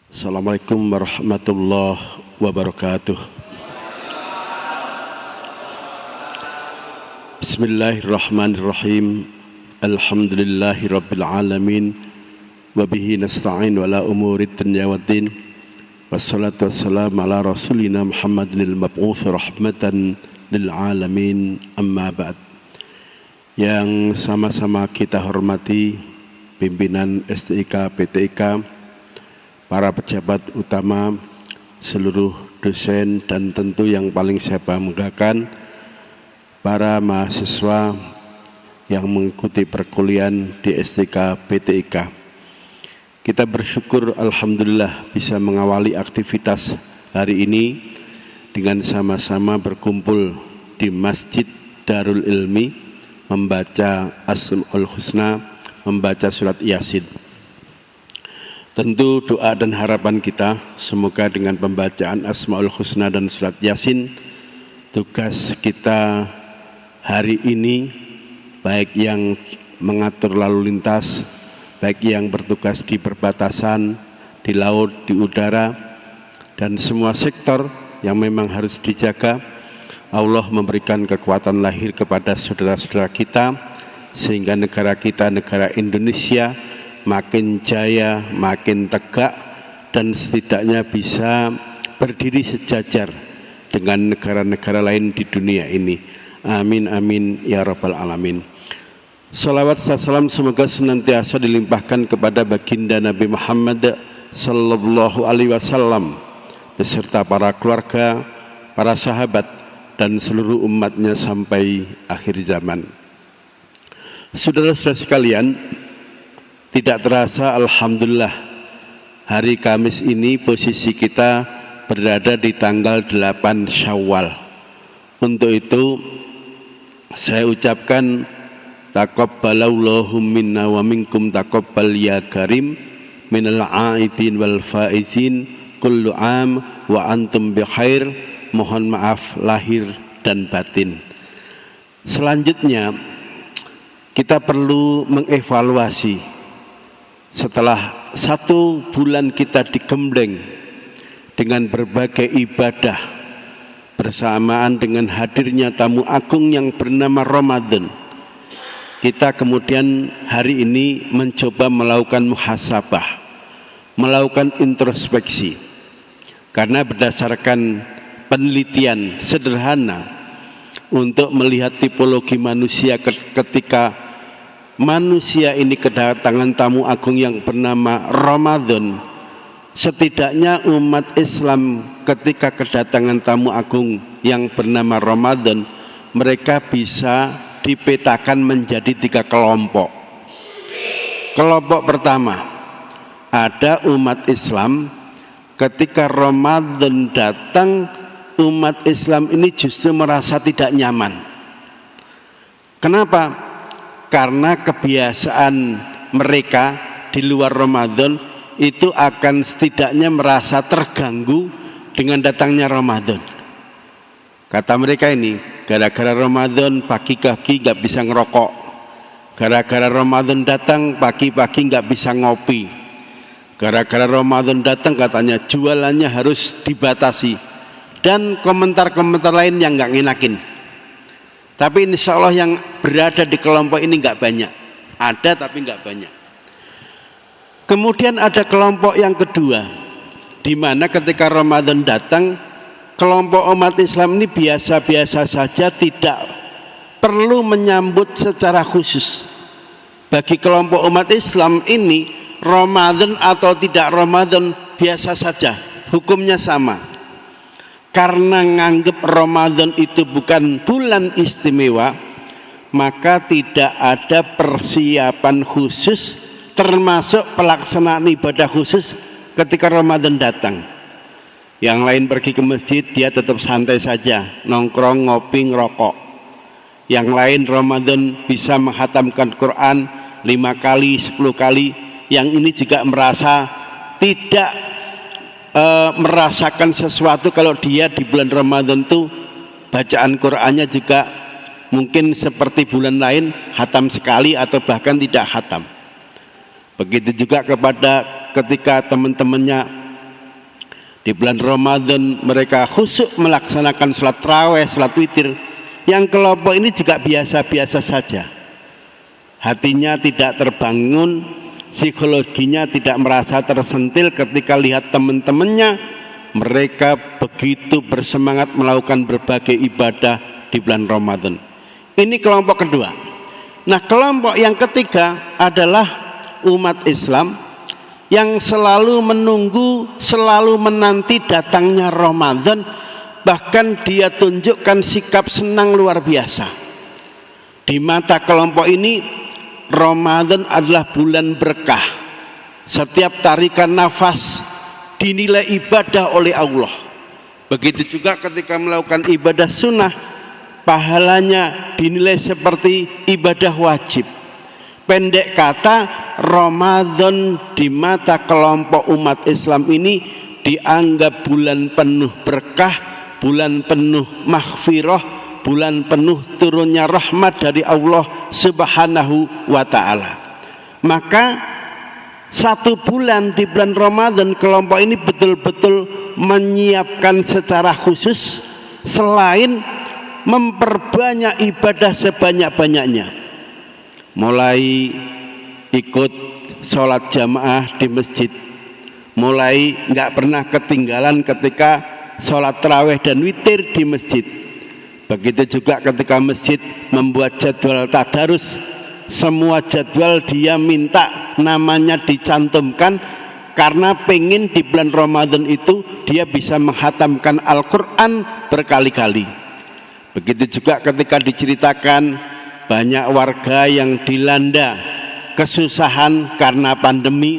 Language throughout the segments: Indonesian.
Assalamualaikum warahmatullahi wabarakatuh. Bismillahirrahmanirrahim. Alhamdulillahi rabbil alamin. Wabihi nasta'in wala umuri dunya waddin. Wassalatu wassalamu ala rasulina Muhammadin al-mab'uth rahmatan lil alamin. Amma ba'd. Yang sama-sama kita hormati pimpinan STIK, PTIK, para pejabat utama, seluruh dosen, dan tentu yang paling saya banggakan, para mahasiswa yang mengikuti perkuliahan di STIK PTIK. Kita bersyukur alhamdulillah bisa mengawali aktivitas hari ini dengan sama-sama berkumpul di Masjid Darul Ilmi, membaca Asmaul Husna, membaca surat Yasin. Tentu doa dan harapan kita semoga dengan pembacaan Asmaul Husna dan surat Yasin, tugas kita hari ini, baik yang mengatur lalu lintas, baik yang bertugas di perbatasan, di laut, di udara, dan semua sektor yang memang harus dijaga, Allah memberikan kekuatan lahir kepada saudara-saudara kita, sehingga negara kita, negara Indonesia, makin jaya, makin tegak, dan setidaknya bisa berdiri sejajar dengan negara-negara lain di dunia ini. Amin, amin, ya rabbal alamin. Salawat dan salam semoga senantiasa dilimpahkan kepada baginda Nabi Muhammad sallallahu alaihi wasallam beserta para keluarga, para sahabat, dan seluruh umatnya sampai akhir zaman. Saudara-saudara sekalian, tidak terasa alhamdulillah hari Kamis ini posisi kita berada di tanggal 8 Syawal. Untuk itu saya ucapkan taqabbalallahu minna wa minkum taqabbal ya karim minal aidin wal faizin kullu am wa antum bi khair. Mohon maaf lahir dan batin. Selanjutnya kita perlu mengevaluasi setelah 1 bulan kita digembleng dengan berbagai ibadah bersamaan dengan hadirnya tamu agung yang bernama Ramadan. Kita kemudian hari ini mencoba melakukan muhasabah, melakukan introspeksi, karena berdasarkan penelitian sederhana untuk melihat tipologi manusia ketika manusia ini kedatangan tamu agung yang bernama Ramadan, setidaknya umat Islam ketika kedatangan tamu agung yang bernama Ramadan, mereka bisa dipetakan menjadi 3 kelompok. Kelompok pertama, ada umat Islam ketika Ramadan datang, umat Islam ini justru merasa tidak nyaman. Kenapa? Karena kebiasaan mereka di luar Ramadan itu akan setidaknya merasa terganggu dengan datangnya Ramadan. Kata mereka ini, gara-gara Ramadan pagi-pagi nggak bisa ngerokok, gara-gara Ramadan datang pagi-pagi nggak bisa ngopi, gara-gara Ramadan datang katanya jualannya harus dibatasi, dan komentar-komentar lain yang nggak ngenakin. Tapi insya Allah yang berada di kelompok ini nggak banyak, ada tapi nggak banyak. Kemudian ada kelompok yang kedua, di mana ketika Ramadan datang, kelompok umat Islam ini biasa-biasa saja, tidak perlu menyambut secara khusus. Bagi kelompok umat Islam ini, Ramadan atau tidak Ramadan biasa saja, hukumnya sama. Karena nganggep Ramadan itu bukan bulan istimewa, maka tidak ada persiapan khusus termasuk pelaksanaan ibadah khusus ketika Ramadan datang. Yang lain pergi ke masjid, dia tetap santai saja, nongkrong, ngopi, ngerokok. Yang lain Ramadan bisa menghatamkan Quran 5 kali, 10 kali. Yang ini juga merasa tidak merasakan sesuatu kalau dia di bulan Ramadan itu bacaan Qurannya juga mungkin seperti bulan lain, hatam sekali atau bahkan tidak hatam. Begitu juga kepada ketika teman-temannya Di bulan Ramadan mereka khusyuk melaksanakan sholat tarawih, sholat witir. Yang kelompok ini juga biasa-biasa saja. Hatinya tidak terbangun, psikologinya tidak merasa tersentil ketika lihat teman-temannya mereka begitu bersemangat melakukan berbagai ibadah di bulan Ramadan. Ini kelompok kedua. Nah, kelompok yang ketiga adalah umat Islam yang selalu menunggu, selalu menanti datangnya Ramadan, bahkan dia tunjukkan sikap senang luar biasa. Di mata kelompok ini, Ramadan adalah bulan berkah. Setiap tarikan nafas dinilai ibadah oleh Allah. Begitu juga ketika melakukan ibadah sunnah, pahalanya dinilai seperti ibadah wajib. Pendek kata, Ramadan di mata kelompok umat Islam ini dianggap bulan penuh berkah, bulan penuh maghfirah, bulan penuh turunnya rahmat dari Allah Subhanahu wa ta'ala. Maka satu bulan di bulan Ramadan kelompok ini betul-betul menyiapkan secara khusus, selain memperbanyak ibadah sebanyak-banyaknya, mulai ikut sholat jamaah di masjid, mulai nggak pernah ketinggalan ketika sholat tarawih dan witir di masjid. Begitu juga ketika masjid membuat jadwal tadarus, semua jadwal dia minta namanya dicantumkan, karena pengen di bulan Ramadan itu dia bisa menghatamkan Al-Quran berkali-kali. Begitu juga ketika diceritakan banyak warga yang dilanda kesusahan karena pandemi,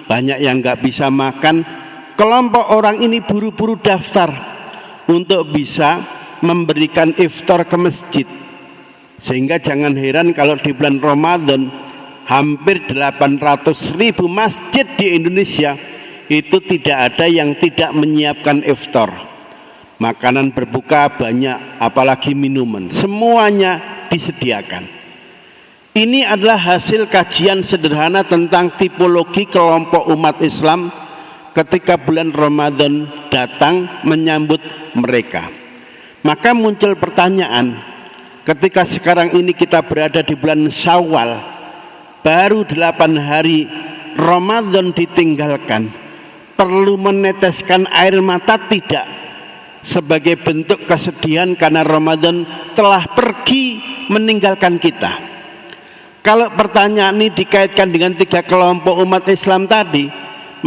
banyak yang nggak bisa makan. Kelompok orang ini buru-buru daftar untuk bisa memberikan iftar ke masjid. Sehingga jangan heran kalau di bulan Ramadan hampir 800.000 masjid di Indonesia itu tidak ada yang tidak menyiapkan iftar. Makanan berbuka banyak, apalagi minuman, semuanya disediakan. Ini adalah hasil kajian sederhana tentang tipologi kelompok umat Islam ketika bulan Ramadan datang menyambut mereka. Maka muncul pertanyaan, ketika sekarang ini kita berada di bulan Syawal, baru 8 hari Ramadan ditinggalkan, perlu meneteskan air mata tidak? Sebagai bentuk kesedihan karena Ramadan telah pergi meninggalkan kita. Kalau pertanyaan ini dikaitkan dengan 3 kelompok umat Islam tadi,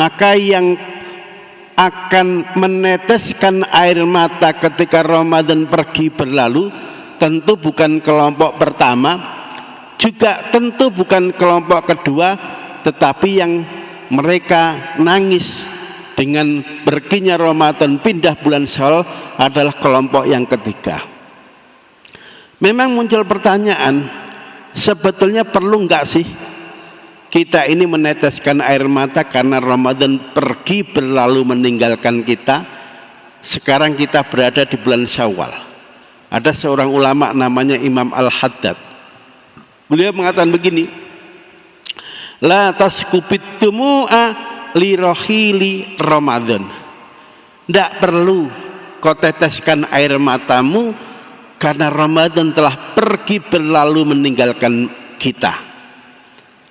maka yang akan meneteskan air mata ketika Ramadan pergi berlalu tentu bukan kelompok pertama, juga tentu bukan kelompok kedua, tetapi yang mereka nangis dengan perginya Ramadan pindah bulan Syawal adalah kelompok yang ketiga. Memang muncul pertanyaan, sebetulnya perlu enggak sih kita ini meneteskan air mata karena Ramadan pergi berlalu meninggalkan kita? Sekarang kita berada di bulan Syawal. Ada seorang ulama namanya Imam Al-Haddad. Beliau mengatakan begini, la taskubit tumu'a lirohili Ramadan. Tidak perlu kau teteskan air matamu karena Ramadan telah pergi berlalu meninggalkan kita.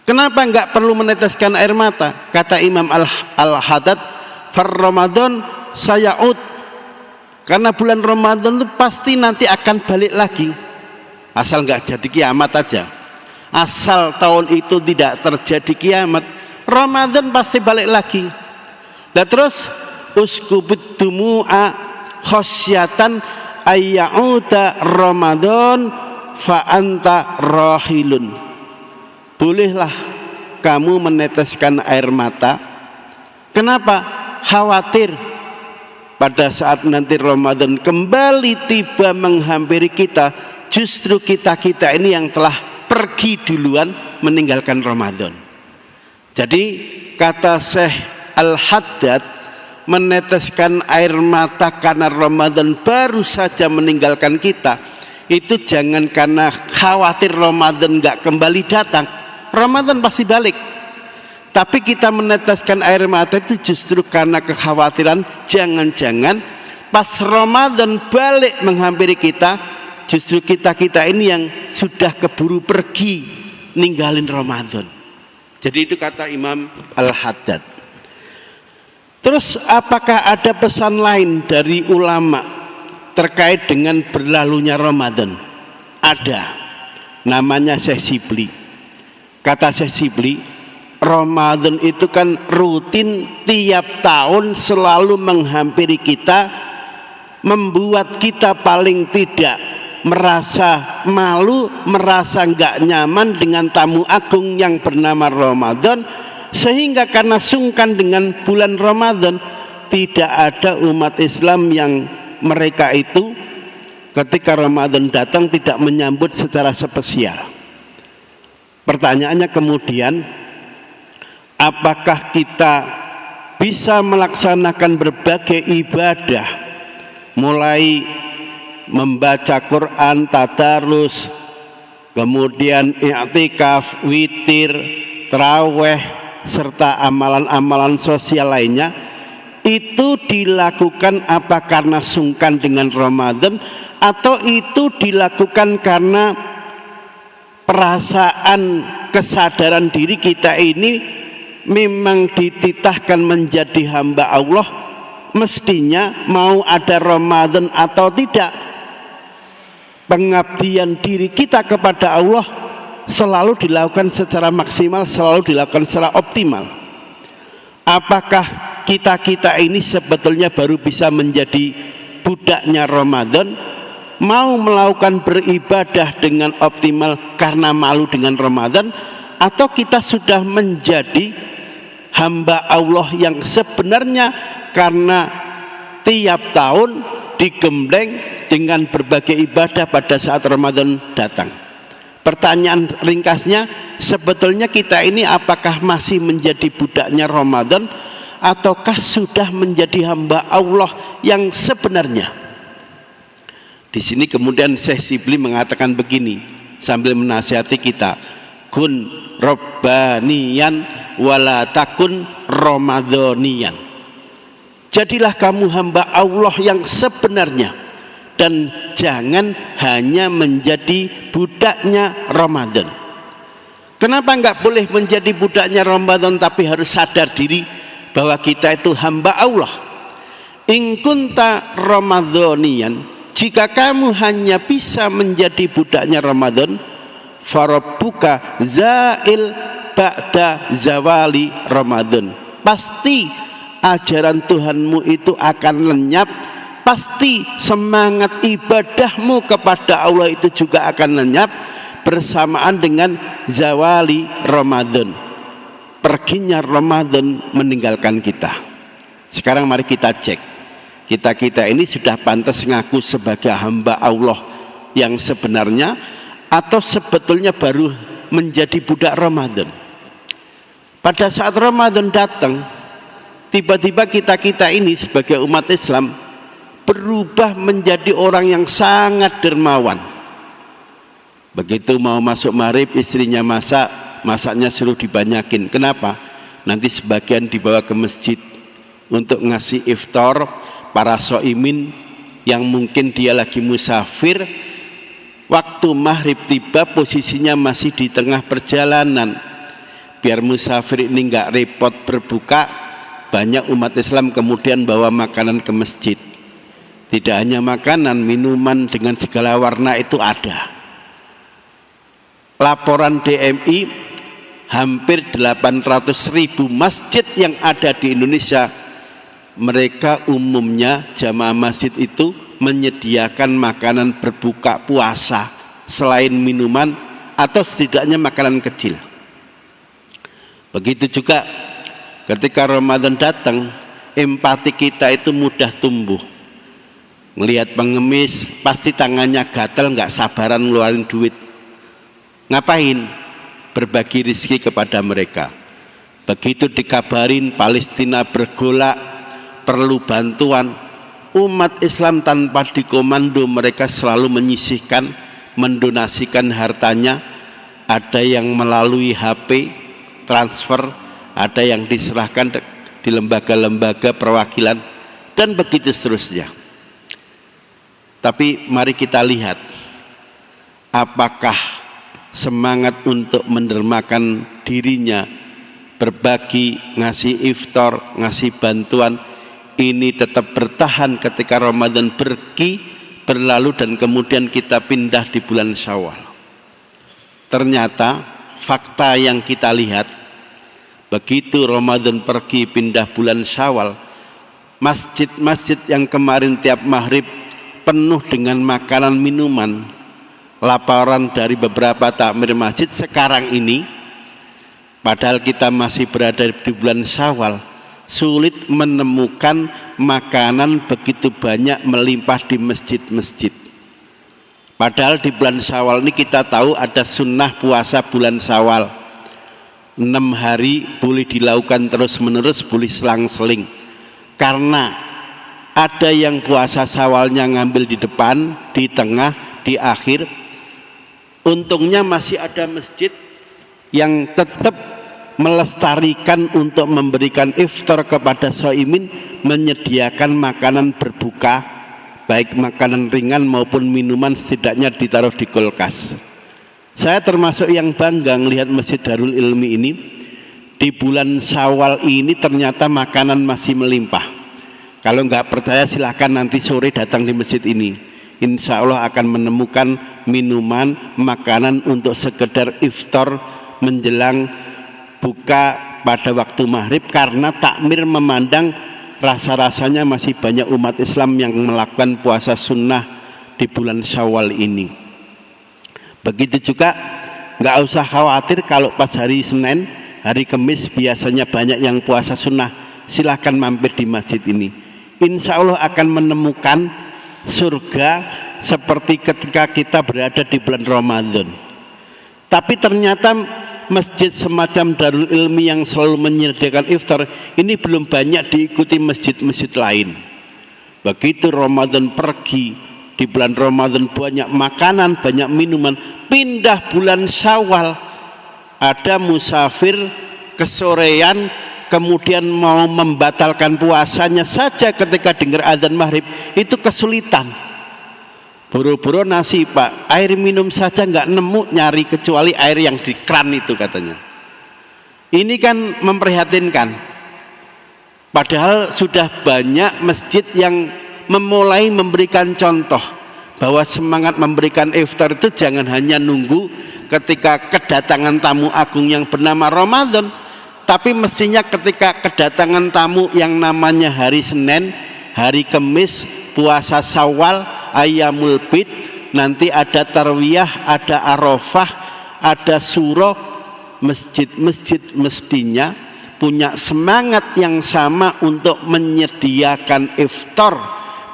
Kenapa enggak perlu meneteskan air mata? Kata Imam Al-Haddad, far Ramadan saya'ud, karena bulan Ramadan itu pasti nanti akan balik lagi. Asal enggak jadi kiamat aja, asal tahun itu tidak terjadi kiamat, Ramadan pasti balik lagi. Dan terus uskubut dumu'a khosyatan ayya'uda Ramadan fa anta rahilun. Bolehlah kamu meneteskan air mata. Kenapa? Khawatir pada saat nanti Ramadan kembali tiba menghampiri kita, justru kita ini yang telah pergi duluan meninggalkan Ramadan. Jadi kata Syekh Al-Haddad, meneteskan air mata karena Ramadan baru saja meninggalkan kita, itu jangan karena khawatir Ramadan gak kembali datang. Ramadan pasti balik. Tapi kita meneteskan air mata itu justru karena kekhawatiran jangan-jangan pas Ramadan balik menghampiri kita, justru kita ini yang sudah keburu pergi ninggalin Ramadan. Jadi itu kata Imam Al-Haddad. Terus apakah ada pesan lain dari ulama terkait dengan berlalunya Ramadan? Ada, namanya Syekh Shibli. Kata Syekh Shibli, Ramadan itu kan rutin tiap tahun selalu menghampiri kita, membuat kita paling tidak merasa malu, merasa nggak nyaman dengan tamu agung yang bernama Ramadan, sehingga karena sungkan dengan bulan Ramadan tidak ada umat Islam yang mereka itu ketika Ramadan datang tidak menyambut secara spesial. Pertanyaannya kemudian, apakah kita bisa melaksanakan berbagai ibadah, mulai membaca Quran, tadarus, kemudian i'tikaf, witir, tarawih, serta amalan-amalan sosial lainnya, itu dilakukan apa karena sungkan dengan Ramadan, atau itu dilakukan karena perasaan kesadaran diri kita ini memang dititahkan menjadi hamba Allah, mestinya mau ada Ramadan atau tidak, pengabdian diri kita kepada Allah selalu dilakukan secara maksimal, selalu dilakukan secara optimal. Apakah kita ini sebetulnya baru bisa menjadi budaknya Ramadan, mau melakukan beribadah dengan optimal karena malu dengan Ramadan, atau kita sudah menjadi hamba Allah yang sebenarnya karena tiap tahun digembleng dengan berbagai ibadah pada saat Ramadan datang. Pertanyaan ringkasnya, sebetulnya kita ini apakah masih menjadi budaknya Ramadan ataukah sudah menjadi hamba Allah yang sebenarnya? Di sini kemudian Syekh Shibli mengatakan begini sambil menasihati kita, kun robbaniyan wala takun ramadhaniyan. Jadilah kamu hamba Allah yang sebenarnya dan jangan hanya menjadi budaknya Ramadan. Kenapa enggak boleh menjadi budaknya Ramadan tapi harus sadar diri bahwa kita itu hamba Allah? In kunta ramadhaniyan, jika kamu hanya bisa menjadi budaknya Ramadan, farabbuka zail ba'da zawali Ramadan. Pasti ajaran Tuhanmu itu akan lenyap, pasti semangat ibadahmu kepada Allah itu juga akan lenyap bersamaan dengan zawali Ramadan, perginya Ramadan meninggalkan kita. Sekarang mari kita cek, kita ini sudah pantas ngaku sebagai hamba Allah yang sebenarnya atau sebetulnya baru menjadi budak Ramadan. Pada saat Ramadan datang, tiba-tiba kita ini sebagai umat Islam berubah menjadi orang yang sangat dermawan. Begitu mau masuk maghrib, istrinya masaknya suruh dibanyakin. Kenapa? Nanti sebagian dibawa ke masjid untuk ngasih iftar para soimin yang mungkin dia lagi musafir. Waktu maghrib tiba posisinya masih di tengah perjalanan. Biar musafir ini nggak repot berbuka, banyak umat Islam kemudian bawa makanan ke masjid. Tidak hanya makanan, minuman dengan segala warna itu ada. Laporan DMI, hampir 800.000 masjid yang ada di Indonesia, mereka umumnya jamaah masjid itu menyediakan makanan berbuka puasa selain minuman atau setidaknya makanan kecil. Begitu juga ketika Ramadan datang, empati kita itu mudah tumbuh. Melihat pengemis pasti tangannya gatal, nggak sabaran ngeluarin duit. Ngapain? Berbagi rezeki kepada mereka. Begitu dikabarin Palestina bergolak, perlu bantuan, umat Islam tanpa dikomando mereka selalu menyisihkan, mendonasikan hartanya. Ada yang melalui HP transfer, ada yang diserahkan di lembaga-lembaga perwakilan, dan begitu seterusnya. Tapi mari kita lihat apakah semangat untuk mendermakan dirinya, berbagi, ngasih iftar, ngasih bantuan, ini tetap bertahan ketika Ramadan berlalu dan kemudian kita pindah di bulan Syawal. Ternyata fakta yang kita lihat, begitu Ramadan pergi pindah bulan Syawal, masjid-masjid yang kemarin tiap maghrib penuh dengan makanan minuman, laporan dari beberapa takmir masjid sekarang ini, padahal kita masih berada di bulan Syawal, sulit menemukan makanan begitu banyak melimpah di masjid-masjid. Padahal di bulan Syawal ini kita tahu ada sunnah puasa bulan Syawal, 6 hari boleh dilakukan terus menerus, boleh selang-seling. Karena ada yang puasa Syawalnya ngambil di depan, di tengah, di akhir. Untungnya masih ada masjid yang tetap melestarikan untuk memberikan iftar kepada shaimin, menyediakan makanan berbuka, baik makanan ringan maupun minuman, setidaknya ditaruh di kulkas. Saya termasuk yang bangga melihat Masjid Darul Ilmi ini. Di bulan Syawal ini ternyata makanan masih melimpah. Kalau nggak percaya silahkan nanti sore datang di masjid ini. Insya Allah akan menemukan minuman, makanan untuk sekedar iftar menjelang buka pada waktu maghrib, karena takmir memandang rasa-rasanya masih banyak umat Islam yang melakukan puasa sunnah di bulan Syawal ini. Begitu juga nggak usah khawatir kalau pas hari Senin, hari Kamis biasanya banyak yang puasa sunnah, silahkan mampir di masjid ini. Insya Allah akan menemukan surga seperti ketika kita berada di bulan Ramadan. Tapi ternyata masjid semacam Darul Ilmi yang selalu menyediakan iftar ini belum banyak diikuti masjid-masjid lain. Begitu Ramadan pergi, di bulan Ramadan banyak makanan, banyak minuman. Pindah bulan Syawal, ada musafir kesorean kemudian mau membatalkan puasanya saja ketika dengar adzan maghrib, itu kesulitan. Buru-buru nasi pak, air minum saja nggak nemu, nyari kecuali air yang di kran itu katanya. Ini kan memprihatinkan. Padahal sudah banyak masjid yang memulai memberikan contoh bahwa semangat memberikan iftar itu jangan hanya nunggu ketika kedatangan tamu agung yang bernama Ramadan, tapi mestinya ketika kedatangan tamu yang namanya hari Senin, hari Kamis, puasa Syawal, Ayyamul Bid, nanti ada tarwiyah, ada Arafah, ada surah. Masjid-masjid mestinya punya semangat yang sama untuk menyediakan iftar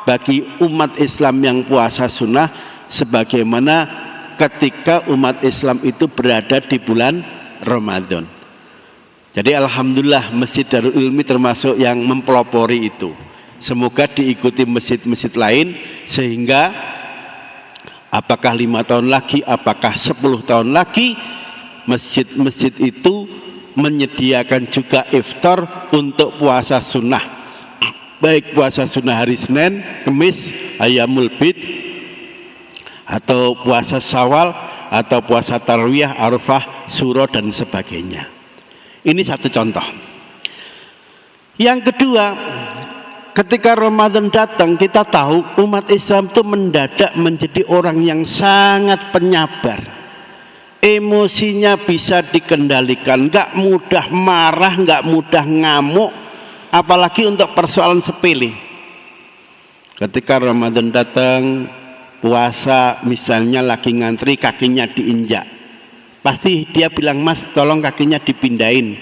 bagi umat Islam yang puasa sunnah, sebagaimana ketika umat Islam itu berada di bulan Ramadan. Jadi alhamdulillah Masjid Darul Ilmi termasuk yang mempelopori itu. Semoga diikuti masjid-masjid lain, sehingga apakah 5 tahun lagi, apakah 10 tahun lagi, masjid-masjid itu menyediakan juga iftar untuk puasa sunnah, baik puasa sunnah hari Senin, Kamis, Ayyamul Bid, atau puasa Syawal, atau puasa Tarwiyah, Arafah, Syuro, dan sebagainya. Ini satu contoh. Yang kedua, ketika Ramadan datang, kita tahu umat Islam itu mendadak menjadi orang yang sangat penyabar. Emosinya bisa dikendalikan, nggak mudah marah, nggak mudah ngamuk, apalagi untuk persoalan sepele. Ketika Ramadan datang, puasa misalnya lagi ngantri, kakinya diinjak, pasti dia bilang, mas tolong kakinya dipindahin,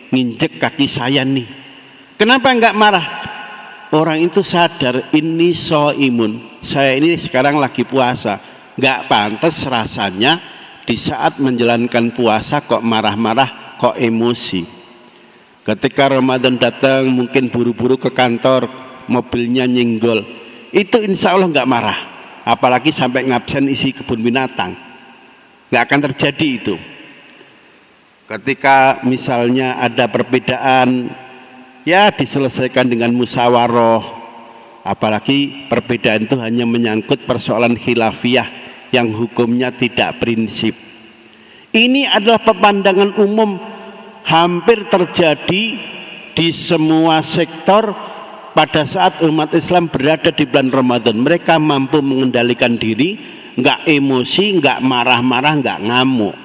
nginjek kaki saya nih. Kenapa nggak marah? Orang itu sadar, ini shaimun, saya ini sekarang lagi puasa, nggak pantas rasanya di saat menjalankan puasa kok marah-marah, kok emosi. Ketika Ramadan datang mungkin buru-buru ke kantor, mobilnya nyenggol, itu insya Allah nggak marah, apalagi sampai ngabsen isi kebun binatang, nggak akan terjadi itu. Ketika misalnya ada perbedaan, ya diselesaikan dengan musyawarah. Apalagi perbedaan itu hanya menyangkut persoalan khilafiyah yang hukumnya tidak prinsip. Ini adalah pemandangan umum, hampir terjadi di semua sektor pada saat umat Islam berada di bulan Ramadan. Mereka mampu mengendalikan diri, nggak emosi, nggak marah-marah, nggak ngamuk.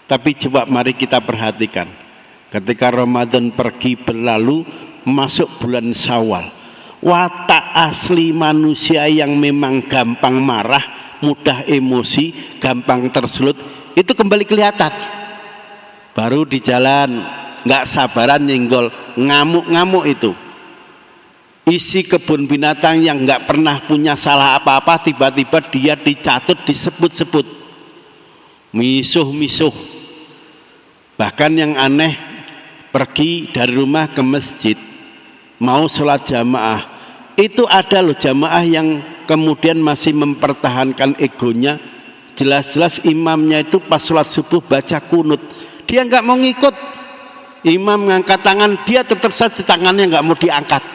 Tapi coba mari kita perhatikan, ketika Ramadan pergi berlalu, masuk bulan Syawal, watak asli manusia yang memang gampang marah, mudah emosi, gampang tersulut, itu kembali kelihatan. Baru di jalan nggak sabaran nyenggol, ngamuk-ngamuk itu. Isi kebun binatang yang nggak pernah punya salah apa-apa, tiba-tiba dia dicatut, disebut-sebut, misuh-misuh. Bahkan yang aneh, pergi dari rumah ke masjid mau sholat jamaah, itu ada loh jamaah yang kemudian masih mempertahankan egonya. Jelas-jelas imamnya itu pas sholat subuh baca kunut, dia nggak mau ngikut. Imam ngangkat tangan, dia tetap saja tangannya nggak mau diangkat.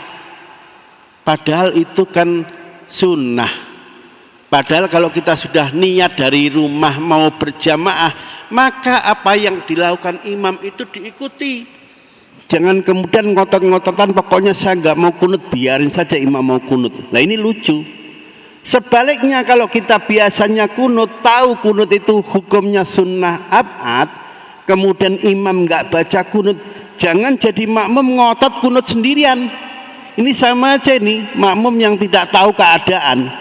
Padahal itu kan sunnah. Padahal kalau kita sudah niat dari rumah mau berjamaah, maka apa yang dilakukan imam itu diikuti. Jangan kemudian ngotot-ngototan, pokoknya saya nggak mau kunut, biarin saja imam mau kunut. Nah ini lucu. Sebaliknya kalau kita biasanya kunut, tahu kunut itu hukumnya sunnah abad, kemudian imam nggak baca kunut, jangan jadi makmum ngotot kunut sendirian. Ini sama aja nih, makmum yang tidak tahu keadaan.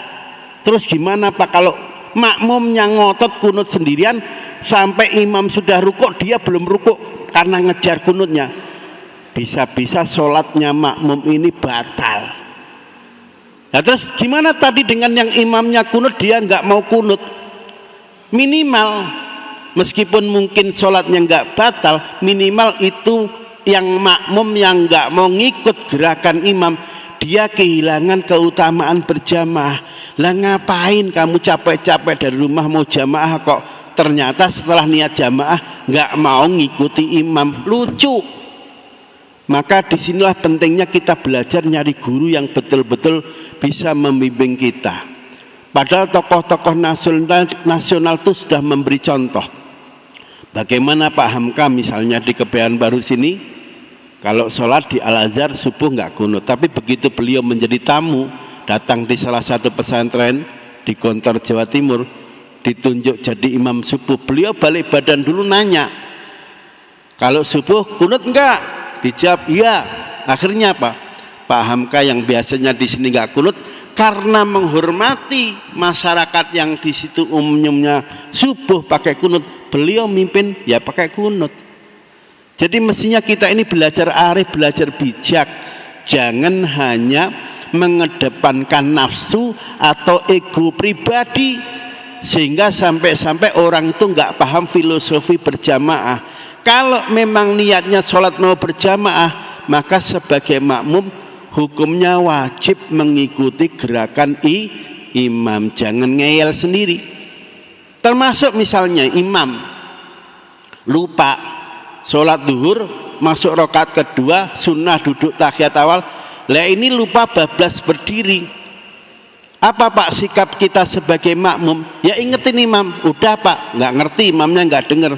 Terus gimana Pak kalau makmumnya ngotot kunut sendirian, sampai imam sudah rukuk dia belum rukuk karena ngejar kunutnya, bisa-bisa sholatnya makmum ini batal. Nah terus gimana tadi dengan yang imamnya kunut, dia nggak mau kunut? Minimal, meskipun mungkin sholatnya nggak batal, minimal itu yang makmum yang nggak mau ngikut gerakan imam, dia kehilangan keutamaan berjamaah. Lah ngapain kamu capek-capek dari rumah mau jamaah, kok ternyata setelah niat jamaah nggak mau ngikuti imam? Lucu. Maka disinilah pentingnya kita belajar nyari guru yang betul-betul bisa membimbing kita. Padahal tokoh-tokoh nasional itu sudah memberi contoh. Bagaimana Pak Hamka misalnya di Kebayoran Baru sini, kalau sholat di Al-Azhar subuh nggak kunut, tapi begitu beliau menjadi tamu datang di salah satu pesantren di Gontor Jawa Timur, ditunjuk jadi imam subuh, beliau balik badan dulu nanya, kalau subuh kunut enggak? Dijawab iya. Akhirnya apa? Pak Hamka yang biasanya di sini nggak kunut, karena menghormati masyarakat yang di situ umumnya subuh pakai kunut, beliau mimpin ya pakai kunut. Jadi mestinya kita ini belajar arif, belajar bijak, jangan hanya mengedepankan nafsu atau ego pribadi sehingga sampai-sampai orang itu nggak paham filosofi berjamaah. Kalau memang niatnya sholat mau berjamaah, maka sebagai makmum hukumnya wajib mengikuti gerakan imam, jangan ngeyel sendiri. Termasuk misalnya imam lupa sholat duhur, masuk rakaat kedua, sunnah duduk tahiyat awal, lah ini lupa bablas berdiri. Apa Pak sikap kita sebagai makmum? Ya ingetin imam, udah Pak, nggak ngerti, imamnya nggak dengar.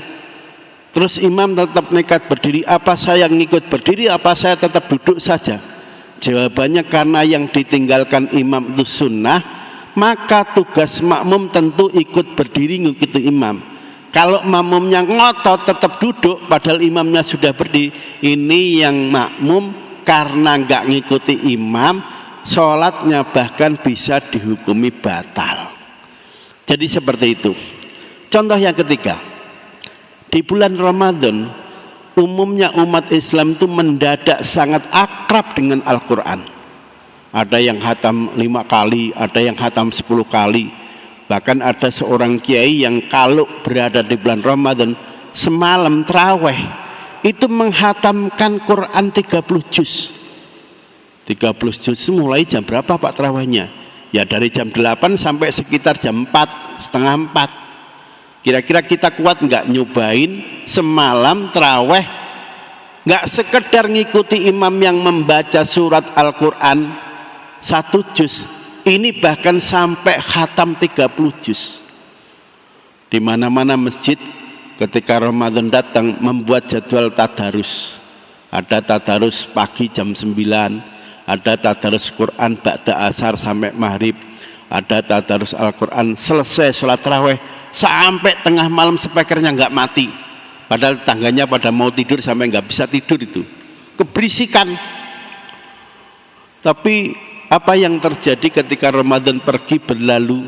Terus imam tetap nekat berdiri, apa saya ngikut berdiri, apa saya tetap duduk saja? Jawabannya karena yang ditinggalkan imam itu sunnah, maka tugas makmum tentu ikut berdiri ngikuti imam. Kalau makmumnya ngotot tetap duduk padahal imamnya sudah berdiri, ini yang makmum karena nggak ngikuti imam, sholatnya bahkan bisa dihukumi batal. Jadi seperti itu. Contoh yang ketiga, di bulan Ramadan umumnya umat Islam itu mendadak sangat akrab dengan Al-Quran. Ada yang khatam 5 kali, ada yang khatam 10 kali. Bahkan ada seorang kiai yang kalau berada di bulan Ramadan semalam terawih itu menghatamkan Quran 30 juz. 30 juz mulai jam berapa Pak terawihnya? Ya dari jam 8 sampai sekitar jam 4, setengah 4. Kira-kira kita kuat nggak nyobain semalam terawih, nggak sekedar ngikuti imam yang membaca surat Al-Quran 1 juz, ini bahkan sampai khatam 30 juz. Di mana-mana masjid ketika Ramadan datang membuat jadwal tadarus. Ada tadarus pagi jam 9, ada tadarus Quran ba'da asar sampai maghrib, ada tadarus Al-Quran selesai sholat tarawih sampai tengah malam speakernya nggak mati, padahal tangganya pada mau tidur sampai nggak bisa tidur, itu keberisikan. Tapi apa yang terjadi ketika Ramadan pergi berlalu,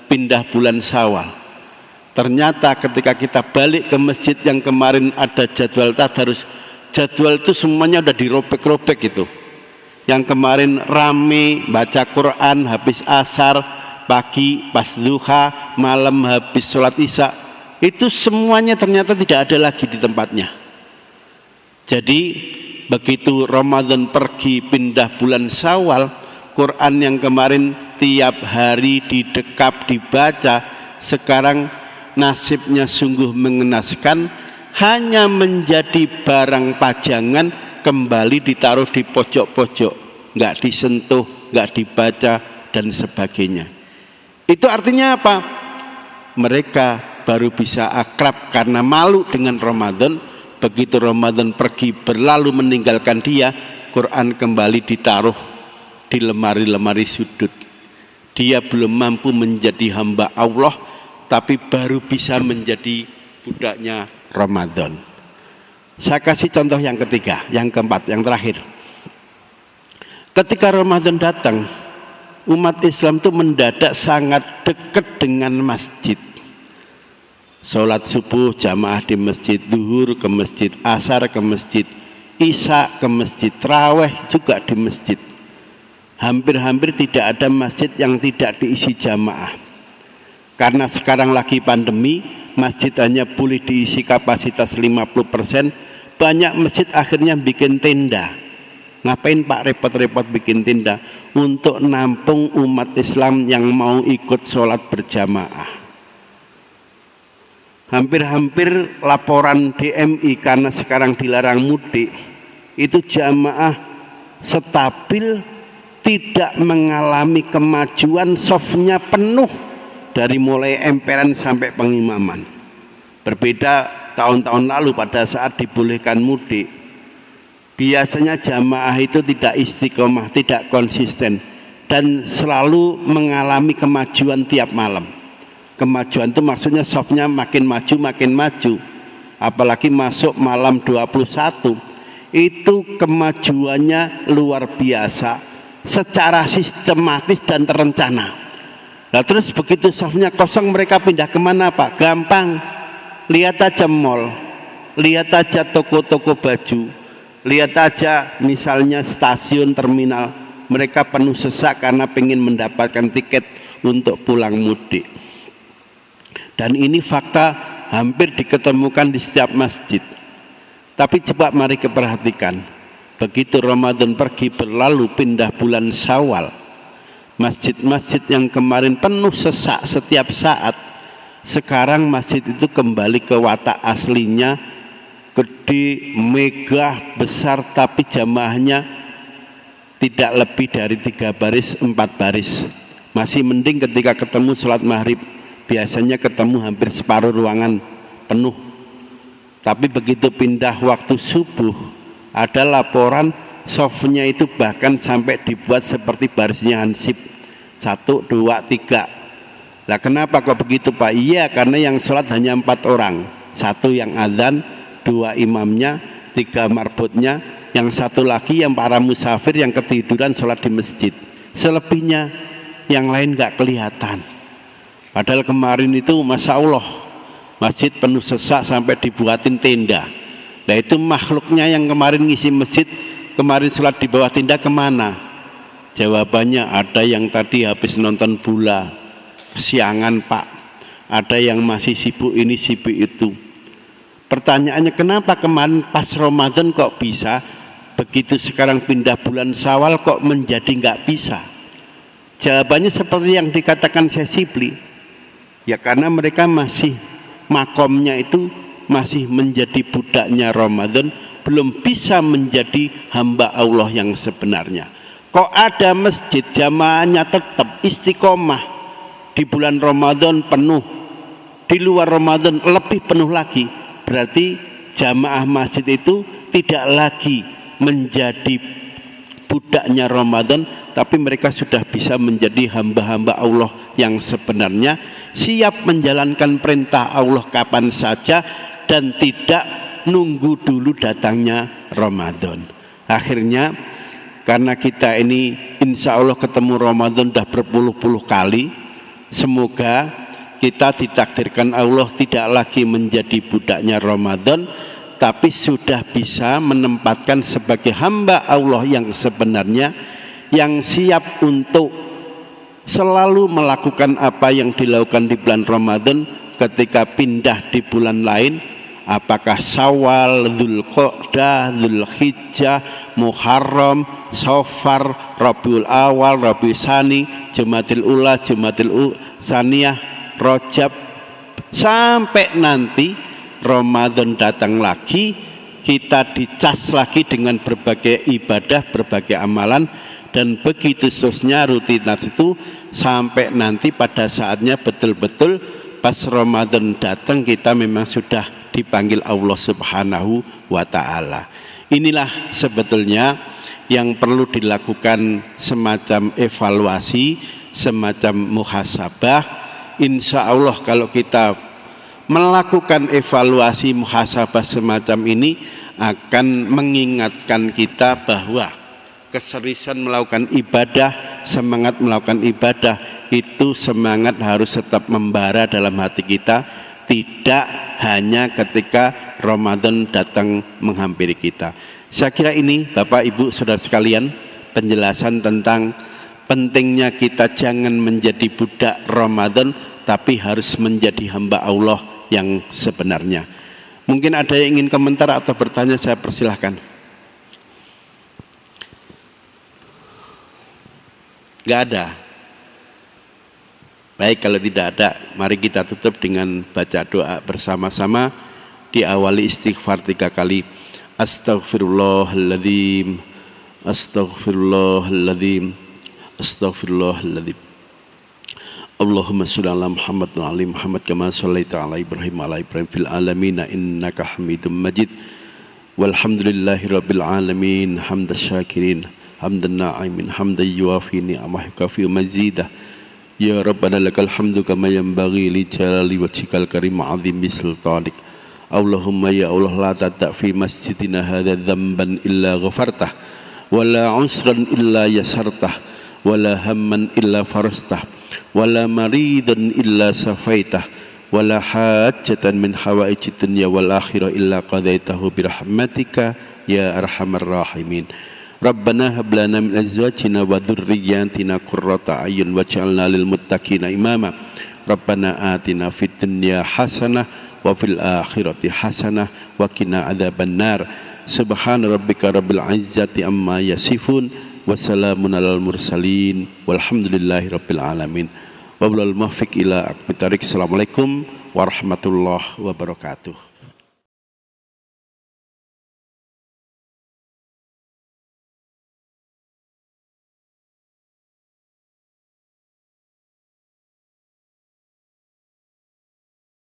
pindah bulan Syawal, ternyata ketika kita balik ke masjid yang kemarin ada jadwal tadarus, jadwal itu semuanya udah dirobek-robek itu. Yang kemarin rame baca Quran habis asar, pagi pas duha, malam habis sholat isya, itu semuanya ternyata tidak ada lagi di tempatnya. Jadi begitu Ramadan pergi pindah bulan Syawal, Quran yang kemarin tiap hari didekap dibaca, sekarang nasibnya sungguh mengenaskan, hanya menjadi barang pajangan, kembali ditaruh di pojok-pojok, nggak disentuh, nggak dibaca dan sebagainya. Itu artinya apa? Mereka baru bisa akrab karena malu dengan Ramadan. Begitu Ramadan pergi berlalu meninggalkan dia, Quran kembali ditaruh di lemari-lemari sudut. Dia belum mampu menjadi hamba Allah, tapi baru bisa menjadi budaknya Ramadan. Saya kasih contoh yang ketiga, yang keempat, yang terakhir. Ketika Ramadan datang, umat Islam itu mendadak sangat dekat dengan masjid. Sholat subuh jamaah di masjid, zuhur ke masjid, asar ke masjid, isya ke masjid, tarawih juga di masjid. Hampir-hampir tidak ada masjid yang tidak diisi jamaah. Karena sekarang lagi pandemi, masjid hanya boleh diisi kapasitas 50%, banyak masjid akhirnya bikin tenda. Ngapain Pak repot-repot bikin tenda? Untuk nampung umat Islam yang mau ikut sholat berjamaah. Hampir-hampir laporan DMI karena sekarang dilarang mudik, itu jamaah stabil, tidak mengalami kemajuan, softnya penuh dari mulai emperan sampai pengimaman. Berbeda tahun-tahun lalu pada saat dibolehkan mudik, biasanya jamaah itu tidak istiqomah, tidak konsisten, dan selalu mengalami kemajuan tiap malam. Kemajuan itu maksudnya softnya makin maju, apalagi masuk malam 21, itu kemajuannya luar biasa secara sistematis dan terencana. Nah terus begitu softnya kosong, mereka pindah kemana Pak? Gampang, lihat aja mall, lihat aja toko-toko baju, lihat aja misalnya stasiun terminal, mereka penuh sesak karena pengen mendapatkan tiket untuk pulang mudik. Dan ini fakta hampir diketemukan di setiap masjid. Tapi coba mari perhatikan, begitu Ramadan pergi berlalu pindah bulan Syawal, masjid-masjid yang kemarin penuh sesak setiap saat, sekarang masjid itu kembali ke watak aslinya, gede, megah, besar, tapi jamaahnya tidak lebih dari 3 baris, 4 baris. Masih mending ketika ketemu sholat maghrib, biasanya ketemu hampir separuh ruangan penuh. Tapi begitu pindah waktu subuh, ada laporan softnya itu bahkan sampai dibuat seperti barisnya hansip, 1, 2, 3. Lah kenapa kok begitu Pak? Iya, karena yang sholat hanya 4 orang, 1 yang azan, 2 imamnya, 3 marbutnya, yang 1 lagi yang para musafir yang ketiduran sholat di masjid. Selebihnya yang lain nggak kelihatan. Padahal kemarin itu Masya Allah, masjid penuh sesak sampai dibuatin tenda. Nah itu makhluknya yang kemarin ngisi masjid, kemarin sholat di bawah tenda kemana? Jawabannya ada yang tadi habis nonton bola, kesiangan Pak. Ada yang masih sibuk ini sibuk itu. Pertanyaannya kenapa kemarin pas Ramadan kok bisa, begitu sekarang pindah bulan Syawal kok menjadi nggak bisa? Jawabannya seperti yang dikatakan Sesibli. Ya karena mereka masih makomnya itu masih menjadi budaknya Ramadan, belum bisa menjadi hamba Allah yang sebenarnya. Kok ada masjid jamaahnya tetap istiqomah, di bulan Ramadan penuh, di luar Ramadan lebih penuh lagi, berarti jamaah masjid itu tidak lagi menjadi budaknya Ramadan, tapi mereka sudah bisa menjadi hamba-hamba Allah yang sebenarnya, siap menjalankan perintah Allah kapan saja dan tidak nunggu dulu datangnya Ramadan. Akhirnya karena kita ini insya Allah ketemu Ramadan dah berpuluh-puluh kali, semoga kita ditakdirkan Allah tidak lagi menjadi budaknya Ramadan, tapi sudah bisa menempatkan sebagai hamba Allah yang sebenarnya, yang siap untuk selalu melakukan apa yang dilakukan di bulan Ramadan ketika pindah di bulan lain, apakah Syawal, Dzulqa'dah, Dzulhijjah, Muharram, Safar, Rabiul Awal, Rabiul Tsani, Jumadil Ula, Jumadil Tsaniyah, Rajab, sampai nanti Ramadan datang lagi, kita dicas lagi dengan berbagai ibadah, berbagai amalan, dan begitu seterusnya rutinitas itu sampai nanti pada saatnya betul-betul pas Ramadan datang kita memang sudah dipanggil Allah Subhanahu wa Ta'ala. Inilah sebetulnya yang perlu dilakukan semacam evaluasi, semacam muhasabah. Insya Allah kalau kita melakukan evaluasi muhasabah semacam ini akan mengingatkan kita bahwa keseriusan melakukan ibadah, semangat melakukan ibadah itu semangat harus tetap membara dalam hati kita, tidak hanya ketika Ramadan datang menghampiri kita. Saya kira ini Bapak Ibu Saudara sekalian penjelasan tentang pentingnya kita jangan menjadi budak Ramadan, tapi harus menjadi hamba Allah yang sebenarnya. Mungkin ada yang ingin komentar atau bertanya, saya persilahkan. Gak ada. Baik, kalau tidak ada, mari kita tutup dengan baca doa bersama-sama. Diawali istighfar 3 kali. Astaghfirullahaladzim, astaghfirullahaladzim, astaghfirullahaladzim. Allahumma sholli ala Muhammad wa ali Muhammad kama shallaita ala Ibrahim wa ala Ibrahim fil alamin innaka Hamidum Majid. Walhamdulillahirabbil alamin hamdas syakirin hamdan na'imin hamdan yuwafi ni'amahu kafi mazidah. Ya Rabbana lakal hamdu kama yanbaghi li jalali wajhikal karim 'azimi sultanik. Allahumma ya Allah la tada' fi masjidina hadza dzamban illa ghafartah wa la 'usran illa yasartah wa la hamman illa farastah wa la maridan illa safaitah wa la hajatan min hawaijid dunya wal akhirah illa qadaitahu bi rahmatika ya arhamar rahimin. Rabbana hab lana min azwajina wa dhurriyyatina qurrata a'yun waj'alna lil muttaqina imama. Rabbana atina fid dunya hasanah wa fil akhirati hasanah wa qina adzabannar. Subhana rabbika rabbil izzati amma yasifun wa salamun alal mursalin walhamdulillahi rabbil alamin. Wabillahi muwaffiq ila aqwamit thoriq. Assalamualaikum warahmatullahi wabarakatuh.